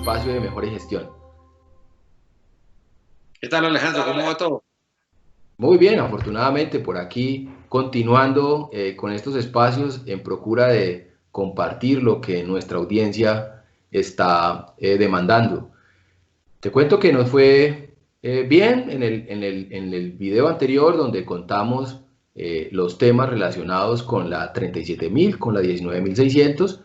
espacio de Mejor Gestión. ¿Qué tal, Alejandro? ¿Cómo va todo? Muy bien, afortunadamente por aquí continuando con estos espacios en procura de compartir lo que nuestra audiencia está demandando. Te cuento que nos fue bien en el video anterior donde contamos los temas relacionados con la 37.000, con la 19.600.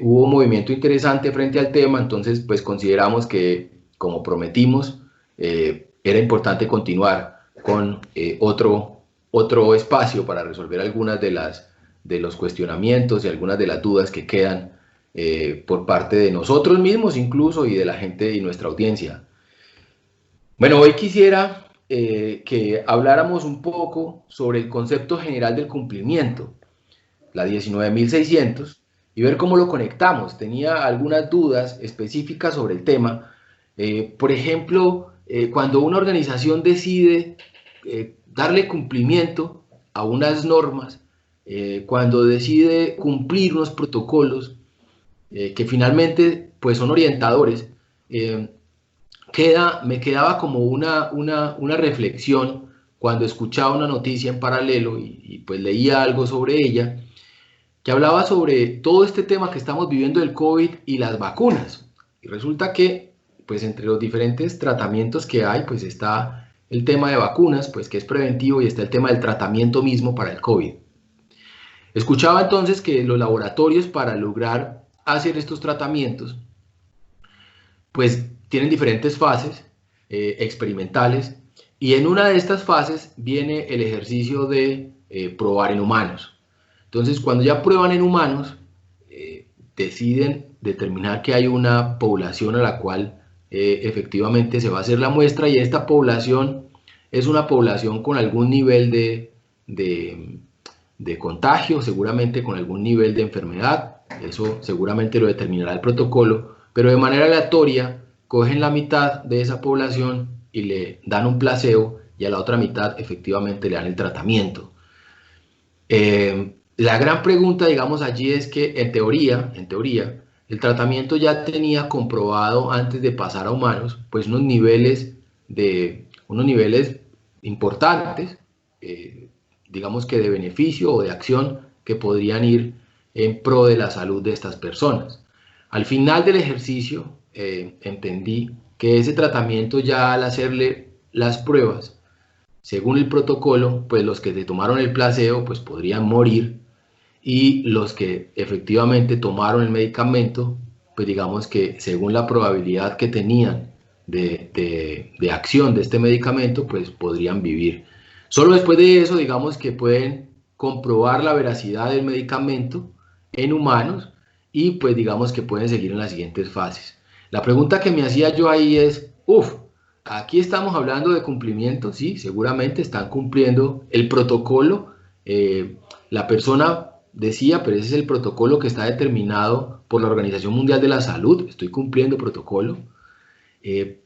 Hubo un movimiento interesante frente al tema, entonces pues consideramos que, como prometimos, era importante continuar con otro espacio para resolver algunas de los cuestionamientos y algunas de las dudas que quedan por parte de nosotros mismos incluso y de la gente y nuestra audiencia. Bueno, hoy quisiera que habláramos un poco sobre el concepto general del cumplimiento, la 19.600, y ver cómo lo conectamos. Tenía algunas dudas específicas sobre el tema. Por ejemplo, cuando una organización decide darle cumplimiento a unas normas, cuando decide cumplir unos protocolos que finalmente pues son orientadores, eh, me quedaba como una reflexión cuando escuchaba una noticia en paralelo y pues leía algo sobre ella, que hablaba sobre todo este tema que estamos viviendo del COVID y las vacunas. Y resulta que pues entre los diferentes tratamientos que hay, pues está el tema de vacunas, pues que es preventivo, y está el tema del tratamiento mismo para el COVID. Escuchaba entonces que los laboratorios, para lograr hacer estos tratamientos, pues tienen diferentes fases experimentales, y en una de estas fases viene el ejercicio de probar en humanos. Entonces, cuando ya prueban en humanos, deciden determinar que hay una población a la cual efectivamente se va a hacer la muestra, y esta población es una población con algún nivel de contagio, seguramente con algún nivel de enfermedad. Eso seguramente lo determinará el protocolo, pero de manera aleatoria cogen la mitad de esa población y le dan un placebo, y a la otra mitad efectivamente le dan el tratamiento. La gran pregunta, digamos, allí es que en teoría, el tratamiento ya tenía comprobado antes de pasar a humanos, pues unos niveles importantes, eh, digamos que de beneficio o de acción, que podrían ir en pro de la salud de estas personas. Al final del ejercicio, entendí que ese tratamiento, ya al hacerle las pruebas, según el protocolo, pues los que se tomaron el placebo pues podrían morir, y los que efectivamente tomaron el medicamento, pues digamos que según la probabilidad que tenían de acción de este medicamento, pues podrían vivir. Solo después de eso, digamos que pueden comprobar la veracidad del medicamento en humanos, y pues digamos que pueden seguir en las siguientes fases. La pregunta que me hacía yo ahí es, aquí estamos hablando de cumplimiento, sí, seguramente están cumpliendo el protocolo. La persona decía, pero ese es el protocolo que está determinado por la Organización Mundial de la Salud, estoy cumpliendo protocolo. Eh,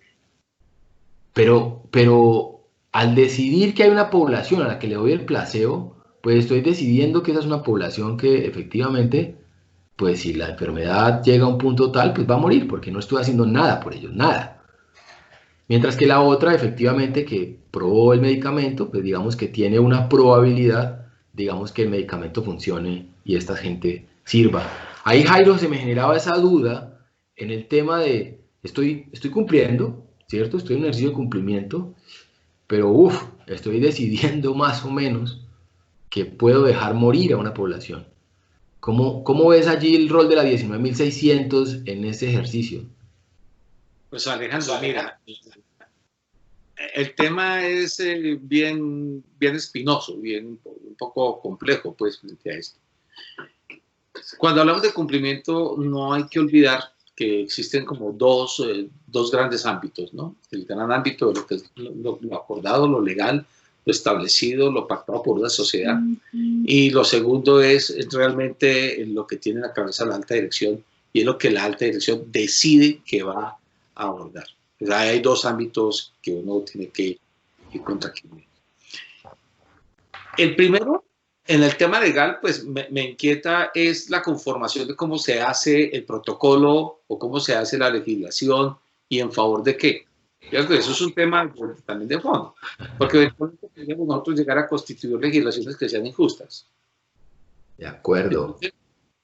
pero al decidir que hay una población a la que le doy el placebo, pues estoy decidiendo que esa es una población que efectivamente, pues si la enfermedad llega a un punto tal, pues va a morir, porque no estoy haciendo nada por ellos, nada. Mientras que la otra, efectivamente, que probó el medicamento, pues digamos que tiene una probabilidad, digamos, que el medicamento funcione y esta gente sirva. Ahí, Jairo, se me generaba esa duda en el tema de, estoy cumpliendo, ¿cierto? Estoy en un ejercicio de cumplimiento, pero estoy decidiendo más o menos que puedo dejar morir a una población. ¿Cómo ves allí el rol de la 19.600 en ese ejercicio? Pues Alejandro, mira, el tema es bien espinoso, un poco complejo, pues, frente a esto. Cuando hablamos de cumplimiento, no hay que olvidar que existen como dos grandes ámbitos, ¿no? El gran ámbito de lo que es lo acordado, lo legal, lo establecido, lo pactado por una sociedad. Y lo segundo es realmente lo que tiene en la cabeza la alta dirección, y es lo que la alta dirección decide que va a abordar. Pues hay dos ámbitos que uno tiene que ir contra. El primero En el tema legal, pues me inquieta es la conformación de cómo se hace el protocolo o cómo se hace la legislación y en favor de qué. ¿Cierto? Eso es un tema también de fondo, porque eventualmente podríamos nosotros llegar a constituir legislaciones que sean injustas. De acuerdo.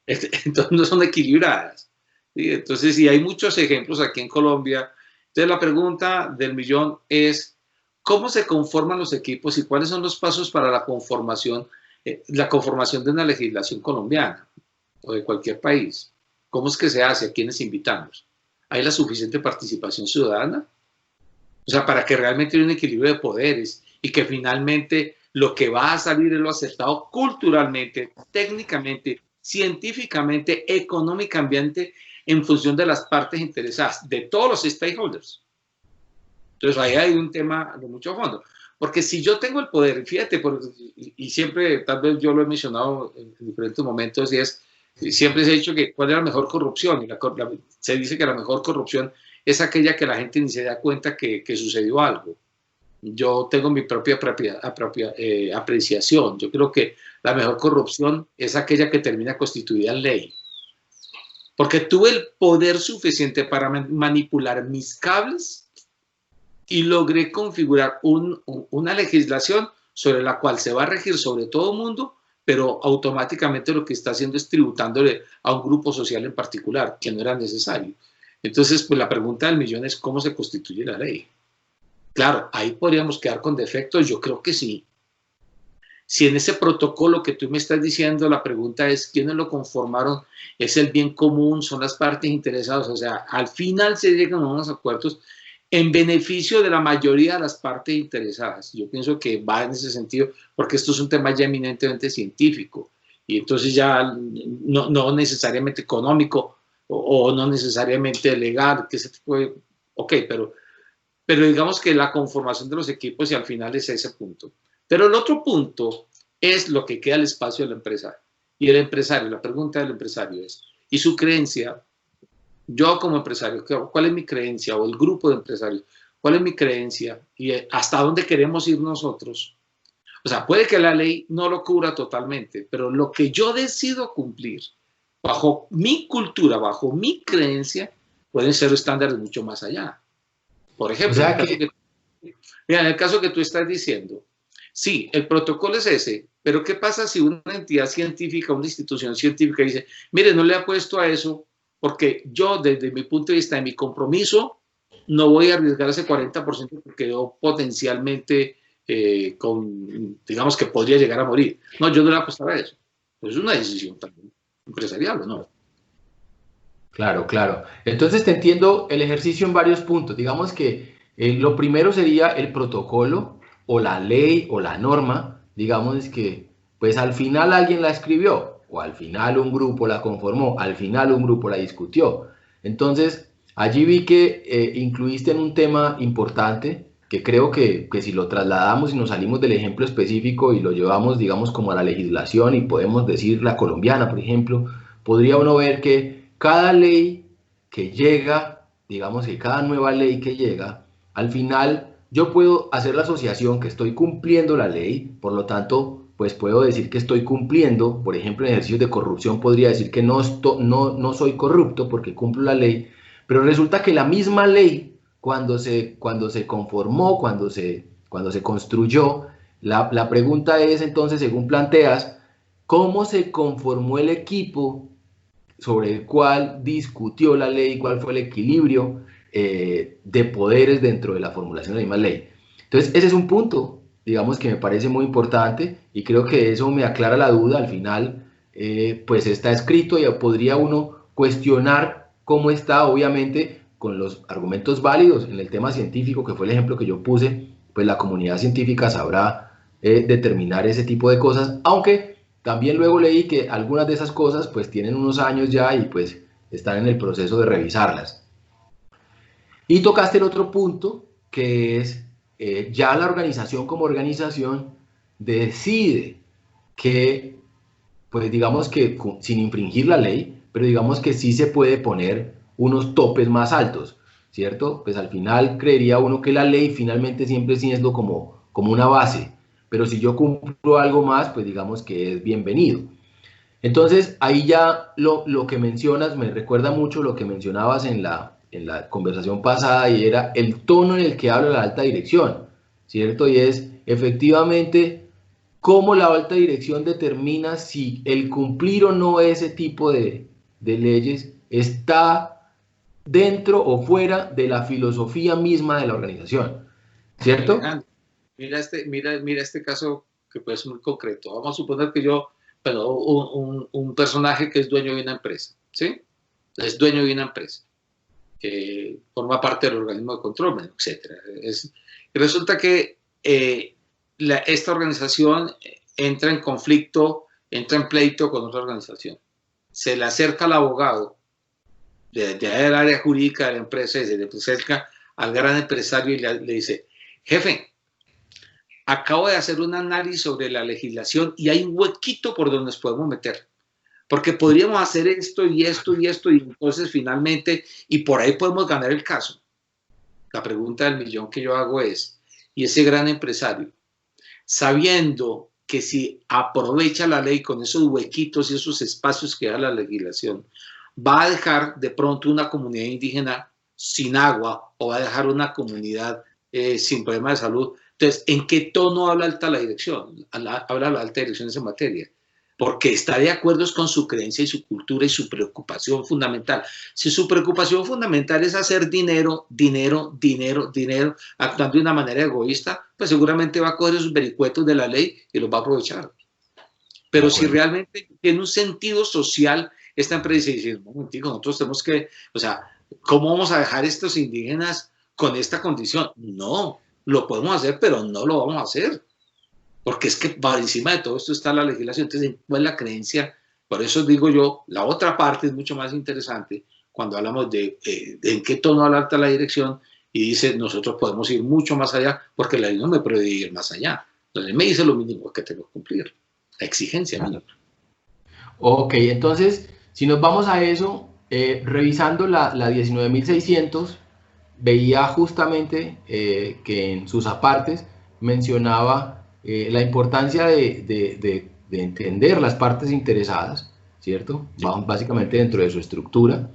Entonces no son equilibradas. ¿Sí? Entonces, y hay muchos ejemplos aquí en Colombia. Entonces la pregunta del millón es, ¿cómo se conforman los equipos y cuáles son los pasos para la conformación de una legislación colombiana o de cualquier país? ¿Cómo es que se hace? ¿A quiénes invitamos? ¿Hay la suficiente participación ciudadana? O sea, para que realmente haya un equilibrio de poderes y que finalmente lo que va a salir es lo acertado culturalmente, técnicamente, científicamente, económicamente, en función de las partes interesadas, de todos los stakeholders. Entonces ahí hay un tema de mucho fondo. Porque si yo tengo el poder, fíjate, y siempre, tal vez yo lo he mencionado en diferentes momentos, y es, siempre se ha dicho que cuál es la mejor corrupción, y se dice que la mejor corrupción es aquella que la gente ni se da cuenta que sucedió algo. Yo tengo mi propia apreciación. Yo creo que la mejor corrupción es aquella que termina constituida en ley. Porque tuve el poder suficiente para manipular mis cables y logré configurar una legislación sobre la cual se va a regir sobre todo el mundo, pero automáticamente lo que está haciendo es tributándole a un grupo social en particular, que no era necesario. Entonces, pues la pregunta del millón es ¿cómo se constituye la ley? Claro, ahí podríamos quedar con defectos, yo creo que sí. Si en ese protocolo que tú me estás diciendo, la pregunta es quiénes lo conformaron, es el bien común, son las partes interesadas, o sea, al final se llegan a unos acuerdos en beneficio de la mayoría de las partes interesadas. Yo pienso que va en ese sentido, porque esto es un tema ya eminentemente científico, y entonces ya no necesariamente económico, o no necesariamente legal, que ese tipo de... Ok, pero digamos que la conformación de los equipos y al final es ese punto. Pero el otro punto es lo que queda el espacio del empresario. Y el empresario, la pregunta del empresario es, ¿y su creencia? Yo como empresario, ¿cuál es mi creencia? O el grupo de empresarios, ¿cuál es mi creencia? Y hasta dónde queremos ir nosotros. O sea, puede que la ley no lo cubra totalmente, pero lo que yo decido cumplir bajo mi cultura, bajo mi creencia, pueden ser estándares mucho más allá. Por ejemplo, en el caso que tú estás diciendo, sí, el protocolo es ese, pero ¿qué pasa si una entidad científica, una institución científica dice, mire, no le apuesto a eso porque yo desde mi punto de vista, de mi compromiso, no voy a arriesgar ese 40% porque yo potencialmente, digamos que podría llegar a morir. No, yo no le apostaba a eso. Pues es una decisión también empresarial, ¿o no? Claro, claro. Entonces te entiendo el ejercicio en varios puntos. Digamos que lo primero sería el protocolo o la ley o la norma. Digamos que pues al final alguien la escribió o al final un grupo la conformó, al final un grupo la discutió. Entonces allí vi que incluiste en un tema importante que creo que si lo trasladamos y nos salimos del ejemplo específico y lo llevamos digamos como a la legislación y podemos decir la colombiana, por ejemplo, podría uno ver que cada ley que llega, digamos que cada nueva ley que llega, al final yo puedo hacer la asociación que estoy cumpliendo la ley, por lo tanto, pues puedo decir que estoy cumpliendo, por ejemplo, en ejercicios de corrupción podría decir que no soy corrupto porque cumplo la ley, pero resulta que la misma ley, cuando se conformó, cuando se construyó, la pregunta es entonces, según planteas, ¿cómo se conformó el equipo sobre el cual discutió la ley, cuál fue el equilibrio de poderes dentro de la formulación de la misma ley? Entonces, ese es un punto, digamos, que me parece muy importante y creo que eso me aclara la duda. Al final, pues está escrito y podría uno cuestionar cómo está, obviamente, con los argumentos válidos en el tema científico, que fue el ejemplo que yo puse, pues la comunidad científica sabrá determinar ese tipo de cosas, aunque también luego leí que algunas de esas cosas pues tienen unos años ya y pues están en el proceso de revisarlas. Y tocaste el otro punto, que es ya la organización como organización decide que, pues digamos que sin infringir la ley, pero digamos que sí se puede poner unos topes más altos, ¿cierto? Pues al final creería uno que la ley finalmente siempre siendo como una base, pero si yo cumplo algo más, pues digamos que es bienvenido. Entonces, ahí ya lo que mencionas me recuerda mucho lo que mencionabas en la conversación pasada, y era el tono en el que habla la alta dirección, ¿cierto? Y es efectivamente cómo la alta dirección determina si el cumplir o no ese tipo de leyes está dentro o fuera de la filosofía misma de la organización, ¿cierto? Alejandro, mira este caso que puede ser muy concreto. Vamos a suponer que yo, bueno, un personaje que es dueño de una empresa, ¿sí? Es dueño de una empresa, que forma parte del organismo de control, etc. Y resulta que esta organización entra en conflicto, entra en pleito con otra organización. Se le acerca al abogado del área jurídica de la empresa, y se le acerca al gran empresario y le dice: jefe, acabo de hacer un análisis sobre la legislación y hay un huequito por donde nos podemos meter, porque podríamos hacer esto y esto y esto, y entonces finalmente, y por ahí podemos ganar el caso. La pregunta del millón que yo hago es, ¿y ese gran empresario, sabiendo que si aprovecha la ley con esos huequitos y esos espacios que da la legislación, va a dejar de pronto una comunidad indígena sin agua, o va a dejar una comunidad sin problemas de salud? Entonces, ¿en qué tono habla la dirección? Habla la alta dirección en esa materia. Porque está de acuerdo con su creencia y su cultura y su preocupación fundamental. Si su preocupación fundamental es hacer dinero, dinero, dinero, dinero, actuando de una manera egoísta, pues seguramente va a coger esos vericuetos de la ley y los va a aprovechar. Pero si realmente tiene un sentido social, esta empresa dice: un momentico, nosotros tenemos que, o sea, ¿cómo vamos a dejar a estos indígenas con esta condición? No, lo podemos hacer, pero no lo vamos a hacer. Porque es que por encima de todo esto está la legislación. Entonces, ¿cuál es la creencia? Por eso digo yo, la otra parte es mucho más interesante cuando hablamos de en qué tono habla la dirección, y dice: nosotros podemos ir mucho más allá, porque la ley no me prohíbe ir más allá. Entonces, me dice lo mínimo que tengo que cumplir, la exigencia mínima. Ok, entonces, si nos vamos a eso, revisando la 19.600, veía justamente que en sus apartes mencionaba la importancia de entender las partes interesadas, ¿cierto? Sí. Básicamente dentro de su estructura,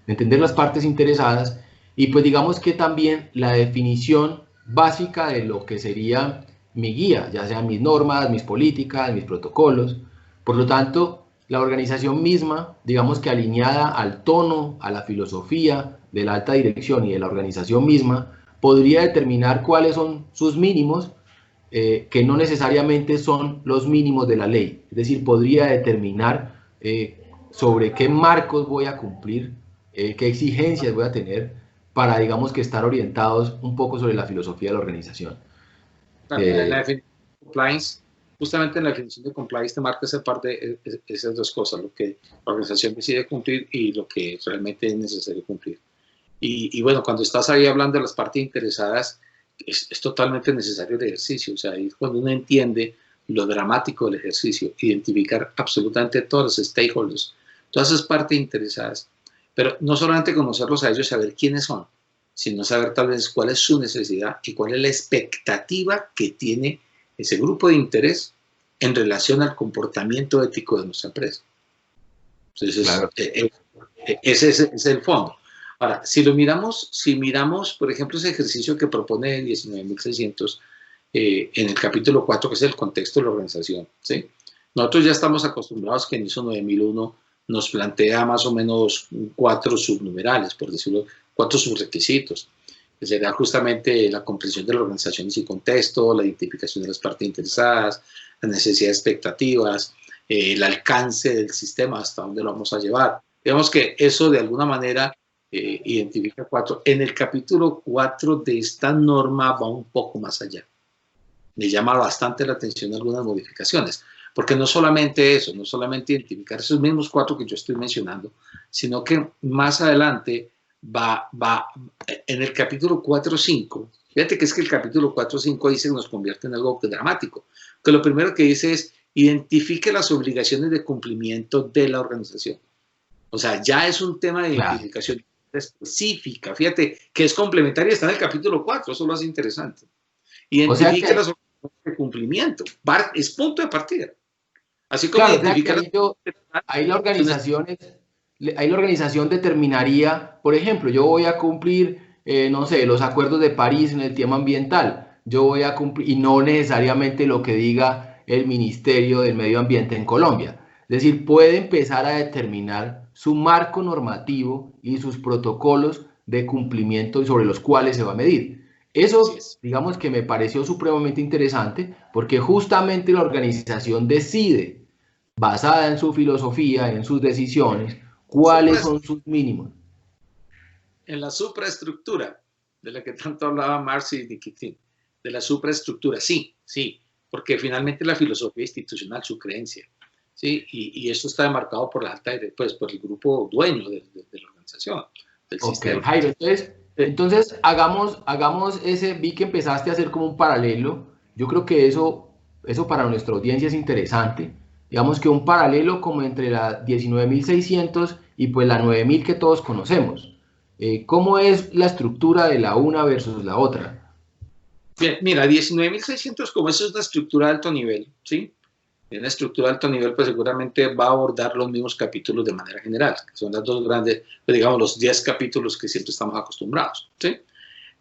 de entender las partes interesadas, y pues digamos que también la definición básica de lo que sería mi guía, ya sean mis normas, mis políticas, mis protocolos. Por lo tanto, la organización misma, digamos que alineada al tono, a la filosofía de la alta dirección y de la organización misma, podría determinar cuáles son sus mínimos, que no necesariamente son los mínimos de la ley. Es decir, podría determinar sobre qué marcos voy a cumplir, qué exigencias voy a tener para, digamos, que estar orientados un poco sobre la filosofía de la organización. La definición de compliance, justamente en la definición de compliance te marca esa parte, esas dos cosas: lo que la organización decide cumplir y lo que realmente es necesario cumplir. Y bueno, cuando estás ahí hablando de las partes interesadas, es totalmente necesario el ejercicio. O sea, ahí cuando uno entiende lo dramático del ejercicio, identificar absolutamente todos los stakeholders, todas esas partes interesadas, pero no solamente conocerlos a ellos, saber quiénes son, sino saber tal vez cuál es su necesidad y cuál es la expectativa que tiene ese grupo de interés en relación al comportamiento ético de nuestra empresa. Entonces, claro, ese es el fondo. Ahora, si miramos, por ejemplo, ese ejercicio que propone 19.600 en el capítulo 4, que es el contexto de la organización, ¿sí? Nosotros ya estamos acostumbrados que en ISO 9001 nos plantea más o menos 4 subnumerales, por decirlo, 4 subrequisitos, que será justamente la comprensión de la organización y su contexto, la identificación de las partes interesadas, las necesidades, expectativas, el alcance del sistema, hasta dónde lo vamos a llevar. Digamos que eso de alguna manera identifica 4. En el capítulo 4 de esta norma va un poco más allá. Me llama bastante la atención algunas modificaciones, porque no solamente eso, no solamente identificar esos mismos 4 que yo estoy mencionando, sino que más adelante va en el capítulo 4.5, fíjate que es que el capítulo 4.5 dice que nos convierte en algo dramático, que lo primero que dice es: identifique las obligaciones de cumplimiento de la organización. O sea, ya es un tema de identificación específica, fíjate, que es complementaria, está en el capítulo 4, eso lo hace interesante. Identifique las de cumplimiento. Es punto de partida. Así como claro, ahí la organización determinaría, por ejemplo, yo voy a cumplir, no sé, los acuerdos de París en el tema ambiental, yo voy a cumplir, y no necesariamente lo que diga el Ministerio del Medio Ambiente en Colombia. Es decir, puede empezar a determinar su marco normativo y sus protocolos de cumplimiento sobre los cuales se va a medir. Eso, digamos que me pareció supremamente interesante porque justamente la organización decide, basada en su filosofía, en sus decisiones, cuáles son sus mínimos. En la supraestructura, de la que tanto hablaba Marx y Nikitin, de la supraestructura, sí, porque finalmente la filosofía institucional, su creencia, ¿sí? Y esto está demarcado por la alta, pues, por el grupo dueño de la organización, del sistema. Jairo, entonces hagamos ese, vi que empezaste a hacer como un paralelo, yo creo que eso para nuestra audiencia es interesante, digamos que un paralelo como entre la 19.600 y pues la 9.000 que todos conocemos. ¿Cómo es la estructura de la una versus la otra? Bien, mira, 19.600, como eso es una estructura de alto nivel, ¿sí? En una estructura de alto nivel, pues seguramente va a abordar los mismos capítulos de manera general, que son las dos grandes, pues digamos, los 10 capítulos que siempre estamos acostumbrados, ¿sí?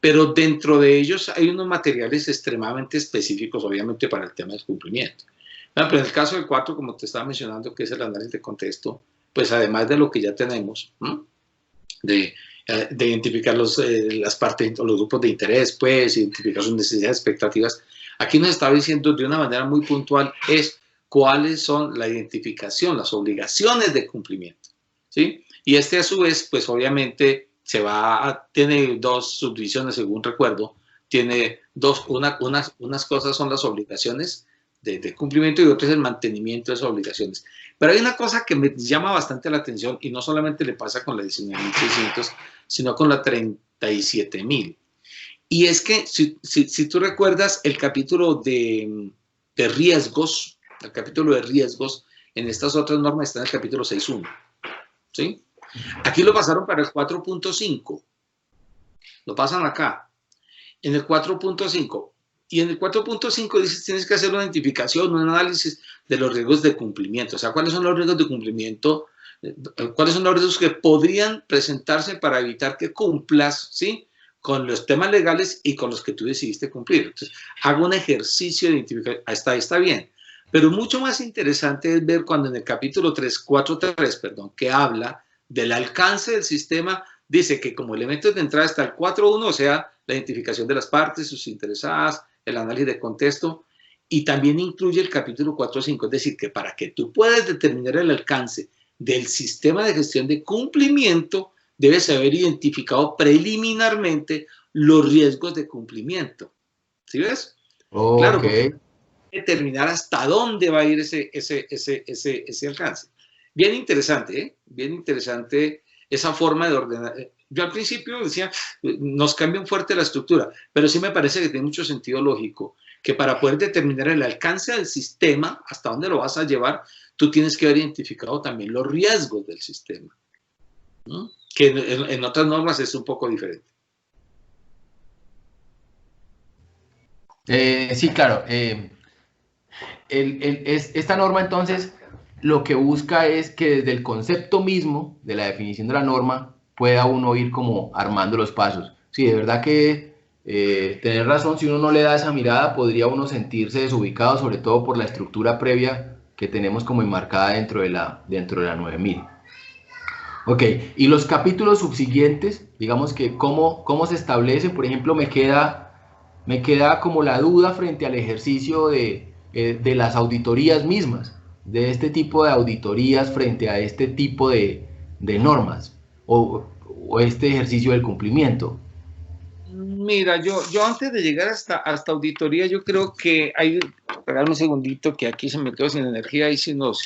Pero dentro de ellos hay unos materiales extremadamente específicos, obviamente, para el tema del cumplimiento. Pero en el caso del 4, como te estaba mencionando, que es el análisis de contexto, pues además de lo que ya tenemos, ¿no? de identificar las partes, los grupos de interés, pues, identificar sus necesidades, expectativas. Aquí nos está diciendo de una manera muy puntual es cuáles son la identificación, las obligaciones de cumplimiento, ¿sí? Y a su vez, pues obviamente tiene dos subdivisiones según recuerdo, tiene unas cosas son las obligaciones de cumplimiento y otras el mantenimiento de esas obligaciones. Pero hay una cosa que me llama bastante la atención y no solamente le pasa con la 19.600, sino con la 37.000. Y es que si tú recuerdas el capítulo de riesgos, el capítulo de riesgos en estas otras normas está en el capítulo 6.1, ¿sí? Aquí lo pasaron para el 4.5, lo pasan acá, en el 4.5. Y en el 4.5 dice tienes que hacer una identificación, un análisis de los riesgos de cumplimiento. O sea, ¿cuáles son los riesgos de cumplimiento? ¿Cuáles son los riesgos que podrían presentarse para evitar que cumplas, ¿sí?, con los temas legales y con los que tú decidiste cumplir? Entonces, hago un ejercicio de identificación. Ahí está bien. Pero mucho más interesante es ver cuando en el capítulo 4.3, que habla del alcance del sistema, dice que como elementos de entrada está el 4.1, o sea, la identificación de las partes, sus interesadas, el análisis de contexto, y también incluye el capítulo 4.5, es decir, que para que tú puedas determinar el alcance del sistema de gestión de cumplimiento, debes haber identificado preliminarmente los riesgos de cumplimiento. ¿Sí ves? Okay. Claro, porque determinar hasta dónde va a ir ese alcance. Bien interesante, ¿eh? Bien interesante esa forma de ordenar. Yo al principio decía, nos cambia fuerte la estructura, pero sí me parece que tiene mucho sentido lógico, que para poder determinar el alcance del sistema, hasta dónde lo vas a llevar, tú tienes que haber identificado también los riesgos del sistema, ¿no? Que en otras normas es un poco diferente. Sí, claro. Esta norma entonces lo que busca es que desde el concepto mismo de la definición de la norma pueda uno ir como armando los pasos. Sí, de verdad que tener razón, si uno no le da esa mirada podría uno sentirse desubicado, sobre todo por la estructura previa que tenemos como enmarcada dentro de la 9000. Ok, y los capítulos subsiguientes, digamos que cómo se establece, por ejemplo, me queda como la duda frente al ejercicio de las auditorías mismas, de este tipo de auditorías frente a este tipo de normas o este ejercicio del cumplimiento. Mira, yo antes de llegar hasta auditoría, yo creo que hay, esperarme un segundito que aquí se me quedó sin energía y si nos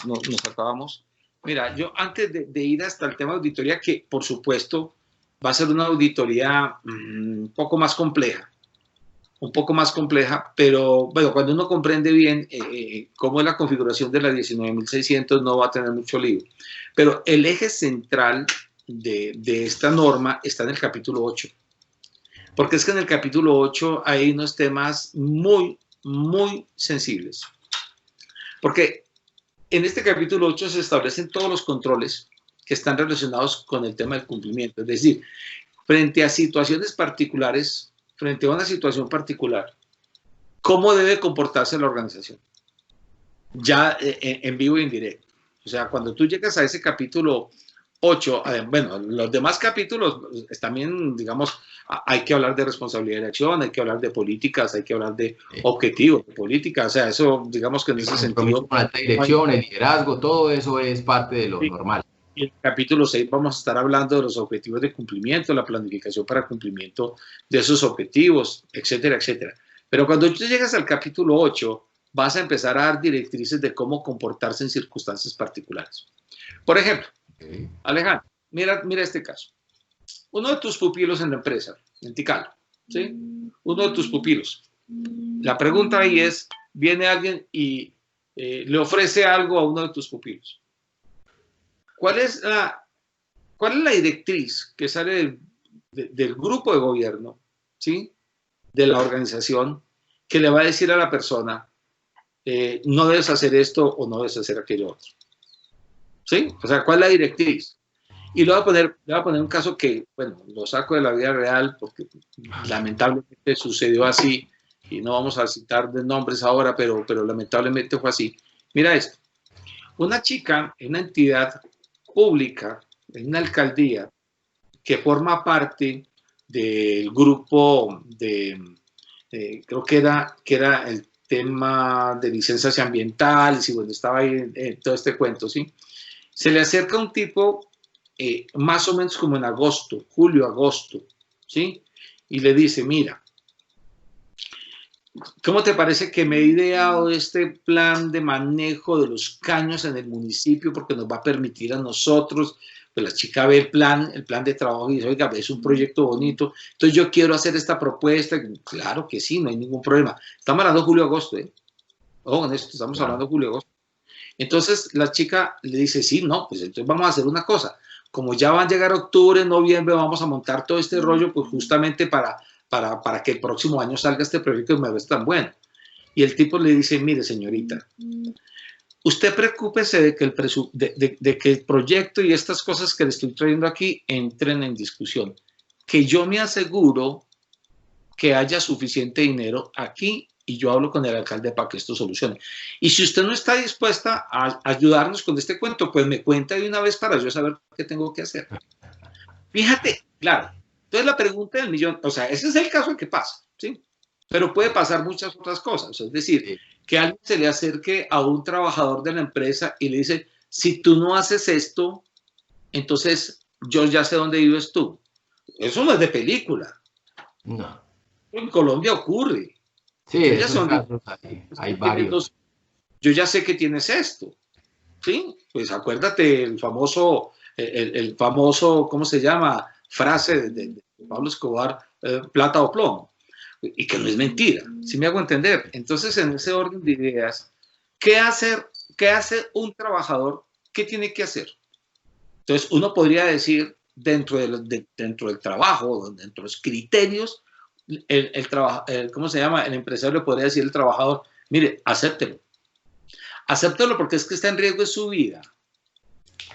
acabamos. Mira, yo antes de ir hasta el tema de auditoría, que por supuesto va a ser una auditoría un poco más compleja, pero bueno, cuando uno comprende bien cómo es la configuración de la 19.600 no va a tener mucho lío. Pero el eje central de esta norma está en el capítulo 8. Porque es que en el capítulo 8 hay unos temas muy muy sensibles. Porque en este capítulo 8 se establecen todos los controles que están relacionados con el tema del cumplimiento. Es decir, frente a situaciones particulares, frente a una situación particular, ¿cómo debe comportarse la organización? Ya en vivo y en directo. O sea, cuando tú llegas a ese capítulo 8, bueno, los demás capítulos también, digamos, hay que hablar de responsabilidad de acción, hay que hablar de políticas, hay que hablar de objetivos, de políticas, o sea, eso, digamos que en ese sentido... Con alta dirección, el liderazgo, todo eso es parte de lo normal. En el capítulo 6 vamos a estar hablando de los objetivos de cumplimiento, la planificación para cumplimiento de esos objetivos, etcétera, etcétera. Pero cuando tú llegas al capítulo 8, vas a empezar a dar directrices de cómo comportarse en circunstancias particulares. Por ejemplo, Alejandro, mira este caso. Uno de tus pupilos en la empresa, en Ticalo, ¿sí? Uno de tus pupilos. La pregunta ahí es, viene alguien y le ofrece algo a uno de tus pupilos. ¿Cuál es la directriz que sale del grupo de gobierno, ¿sí? De la organización, que le va a decir a la persona, no debes hacer esto o no debes hacer aquello otro? ¿Sí? O sea, ¿cuál es la directriz? Y le voy a poner un caso que, bueno, lo saco de la vida real porque lamentablemente sucedió así y no vamos a citar de nombres ahora, pero lamentablemente fue así. Mira esto. Una chica en una entidad pública, en una alcaldía, que forma parte del grupo de, creo que era el tema de licencias ambientales y bueno, estaba ahí todo este cuento, ¿sí? Se le acerca un tipo más o menos como en agosto, julio, agosto, ¿sí? Y le dice, mira, ¿cómo te parece que me he ideado este plan de manejo de los caños en el municipio? Porque nos va a permitir a nosotros, pues la chica ve el plan de trabajo y dice, oiga, es un proyecto bonito, entonces yo quiero hacer esta propuesta. Claro que sí, no hay ningún problema. Estamos hablando de julio-agosto, ¿eh? Ojo con esto, estamos hablando de julio-agosto. Entonces la chica le dice, sí, no, pues entonces vamos a hacer una cosa. Como ya van a llegar octubre, noviembre, vamos a montar todo este rollo, pues justamente para que el próximo año salga este proyecto y me ves tan bueno. Y el tipo le dice, mire señorita, usted preocúpese de que el proyecto y estas cosas que le estoy trayendo aquí entren en discusión. Que yo me aseguro que haya suficiente dinero aquí y yo hablo con el alcalde para que esto solucione. Y si usted no está dispuesta a ayudarnos con este cuento, pues me cuenta de una vez para yo saber qué tengo que hacer. Fíjate, claro. Entonces la pregunta del millón, o sea, ese es el caso en que pasa, ¿sí? Pero puede pasar muchas otras cosas. Es decir, que alguien se le acerque a un trabajador de la empresa y le dice, si tú no haces esto, entonces yo ya sé dónde vives tú. Eso no es de película. No. En Colombia ocurre. Sí, esos casos hay varios. Yo ya sé que tienes esto, ¿sí? Pues acuérdate el famoso, ¿cómo se llama? Frase de Pablo Escobar, plata o plomo, y que no es mentira, ¿sí me hago entender? Entonces, en ese orden de ideas, ¿qué hace un trabajador? ¿Qué tiene que hacer? Entonces, uno podría decir, dentro del trabajo, dentro de los criterios, ¿cómo se llama? El empresario le podría decir al trabajador, mire, acéptelo. Acéptelo porque es que está en riesgo de su vida.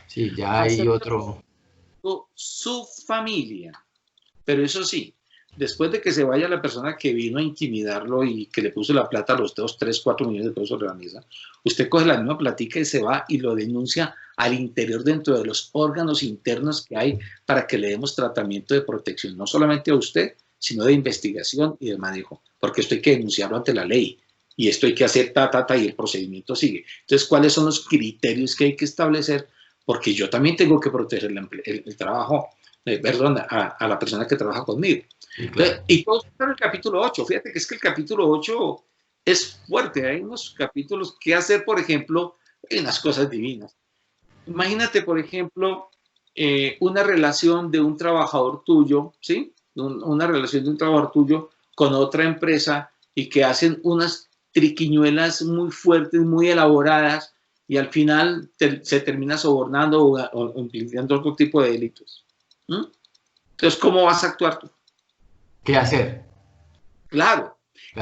Sí, ya hay otro. Su familia. Pero eso sí, después de que se vaya la persona que vino a intimidarlo y que le puso la plata a los 2, 3, 4 millones de pesos de la mesa, usted coge la misma platica y se va y lo denuncia al interior dentro de los órganos internos que hay para que le demos tratamiento de protección, no solamente a usted, sino de investigación y de manejo, porque esto hay que denunciarlo ante la ley y esto hay que hacer y el procedimiento sigue. Entonces, ¿cuáles son los criterios que hay que establecer? Porque yo también tengo que proteger el trabajo, perdón, a la persona que trabaja conmigo. Sí, claro. Entonces, y todo está en el capítulo 8. Fíjate que es que el capítulo 8 es fuerte. Hay unos capítulos que hacer, por ejemplo, hay unas cosas divinas. Imagínate, por ejemplo, una relación de un trabajador tuyo, ¿sí? Una relación de un trabajador tuyo con otra empresa y que hacen unas triquiñuelas muy fuertes, muy elaboradas y al final se termina sobornando o impidiendo otro tipo de delitos. Entonces, ¿cómo vas a actuar tú? ¿Qué hacer? Claro.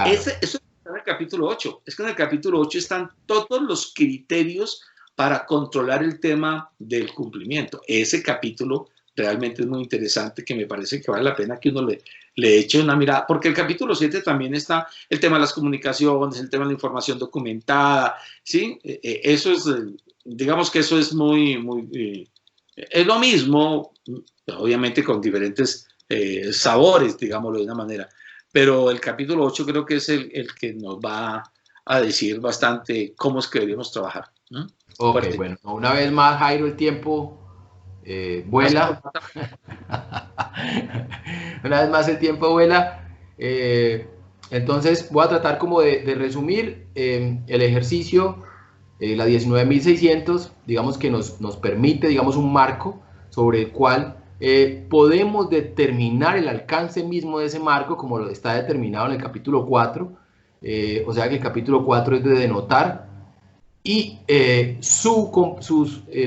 Eso está en el capítulo 8. Es que en el capítulo 8 están todos los criterios para controlar el tema del cumplimiento. Ese capítulo realmente es muy interesante, que me parece que vale la pena que uno le eche una mirada, porque el capítulo 7 también está el tema de las comunicaciones, el tema de la información documentada, ¿sí? Eso es, digamos que eso es es lo mismo, obviamente con diferentes sabores, digámoslo de una manera, pero el capítulo 8 creo que es el que nos va a decir bastante cómo es que deberíamos trabajar. Ok, Fuerte. bueno, una vez más, Jairo, el tiempo vuela. Una vez más el tiempo vuela. Entonces voy a tratar como de resumir el ejercicio. La 19.600, digamos que nos permite, digamos, un marco sobre el cual podemos determinar el alcance mismo de ese marco, como lo está determinado en el capítulo 4. O sea que el capítulo 4 es de denotar, y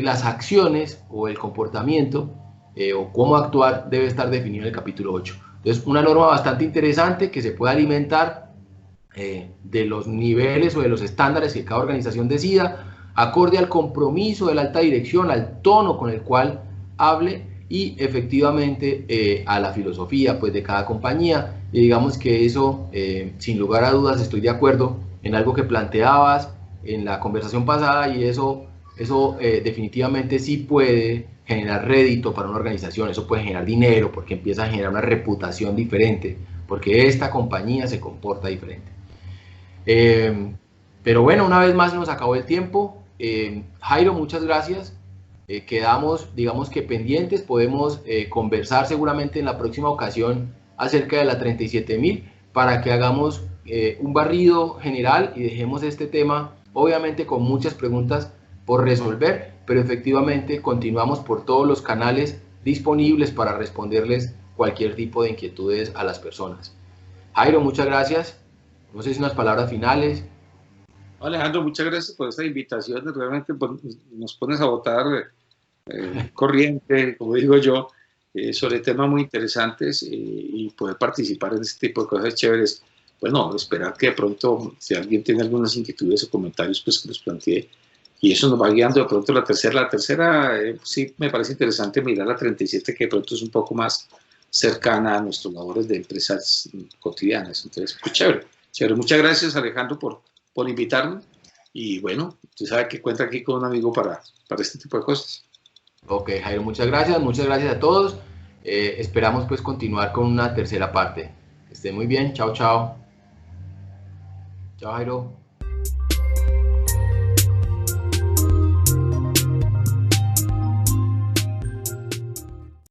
las acciones o el comportamiento o cómo actuar debe estar definido en el capítulo 8. Entonces, una norma bastante interesante que se puede alimentar de los niveles o de los estándares que cada organización decida, acorde al compromiso de la alta dirección, al tono con el cual hable y efectivamente a la filosofía pues, de cada compañía. Y digamos que eso, sin lugar a dudas, estoy de acuerdo en algo que planteabas en la conversación pasada, y eso definitivamente sí puede generar rédito para una organización. Eso puede generar dinero porque empieza a generar una reputación diferente, porque esta compañía se comporta diferente. Pero bueno, una vez más nos acabó el tiempo. Jairo, muchas gracias. Quedamos, digamos que pendientes, podemos conversar seguramente en la próxima ocasión acerca de la 37.000 para que hagamos un barrido general y dejemos este tema, obviamente con muchas preguntas por resolver, pero efectivamente continuamos por todos los canales disponibles para responderles cualquier tipo de inquietudes a las personas. Jairo, muchas gracias. No sé si unas palabras finales. Alejandro, muchas gracias por esta invitación. Realmente pues, nos pones a votar corriente, como digo yo, sobre temas muy interesantes y poder participar en este tipo de cosas chéveres. Bueno, esperar que de pronto, si alguien tiene algunas inquietudes o comentarios, pues que los plantee. Y eso nos va guiando de pronto la tercera. La tercera, sí, me parece interesante mirar la 37, que de pronto es un poco más cercana a nuestros labores de empresas cotidianas. Entonces, pues chévere. Chévere. Muchas gracias, Alejandro, por invitarme. Y bueno, usted sabe que cuenta aquí con un amigo para este tipo de cosas. Ok, Jairo, muchas gracias a todos. Esperamos pues continuar con una tercera parte. Que estén muy bien, chao, chao. Chao, Jairo.